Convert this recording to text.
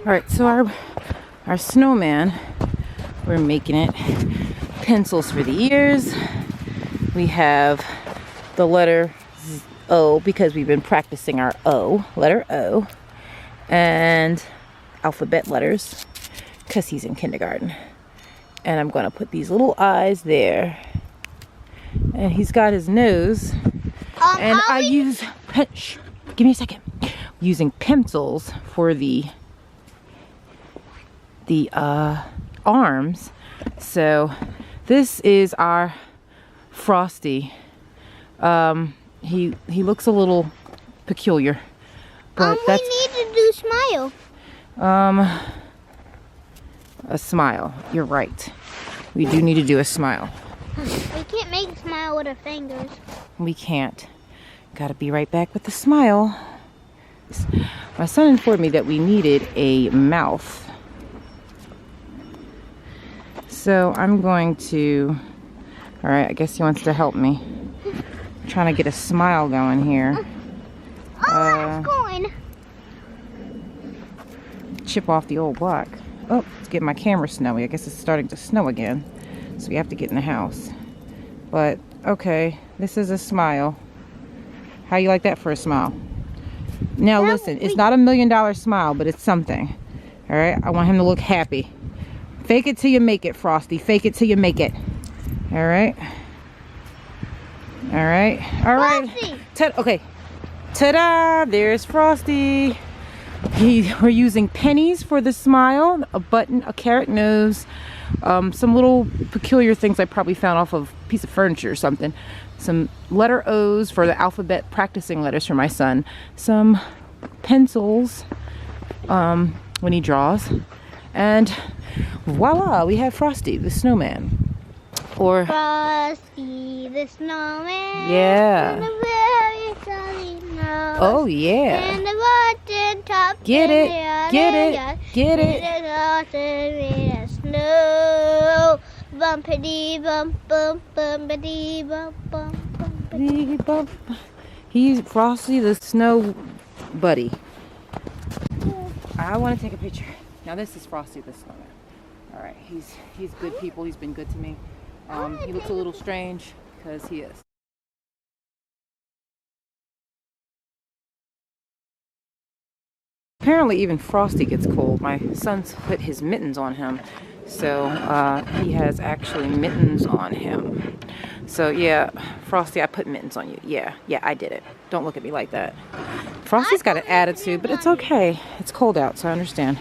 Alright, so our snowman, we're making it. Pencils for the ears. We have the letter O because we've been practicing our O, letter O, and alphabet letters because he's in kindergarten. And I'm going to put these little eyes there. And he's got his nose. And I use, shh, give me a second. Using pencils for the arms. So this is our Frosty. He looks a little peculiar, but we need to do smile. A smile. You're right. We do need to do a smile. We can't make a smile with our fingers. We can't. Gotta be right back with the smile. My son informed me that we needed a mouth. So I'm going to... Alright, I guess he wants to help me. I'm trying to get a smile going here. It's going. Chip off the old block. Oh, it's getting my camera snowy. I guess it's starting to snow again. So we have to get in the house. But, okay, this is a smile. How you like that for a smile? Now listen, it's not $1 million smile, but it's something. Alright, I want him to look happy. Fake it till you make it, Frosty. Fake it till you make it. Alright. Alright. Alright. Okay. Ta-da! There's Frosty. We're using pennies for the smile, a button, a carrot nose, some little peculiar things I probably found off of a piece of furniture or something. Some letter O's for the alphabet practicing letters for my son. Some pencils when he draws. And voila, we have Frosty the Snowman. Or Frosty the Snowman. Yeah. And a very sunny nose. Oh yeah. And the button top. Get it. Get it. Get it. And snow. Bumpity bump bump bumpity bump bump bumpity bump. He's Frosty the Snow Buddy. I want to take a picture. Now this is Frosty the Snowman. All right, he's good people. He's been good to me. He looks a little strange because he is. Apparently even Frosty gets cold. My son's put his mittens on him. So he has actually mittens on him. So yeah, Frosty, I put mittens on you. Yeah, I did it. Don't look at me like that. Frosty's got an attitude, but it's okay. It's cold out, so I understand.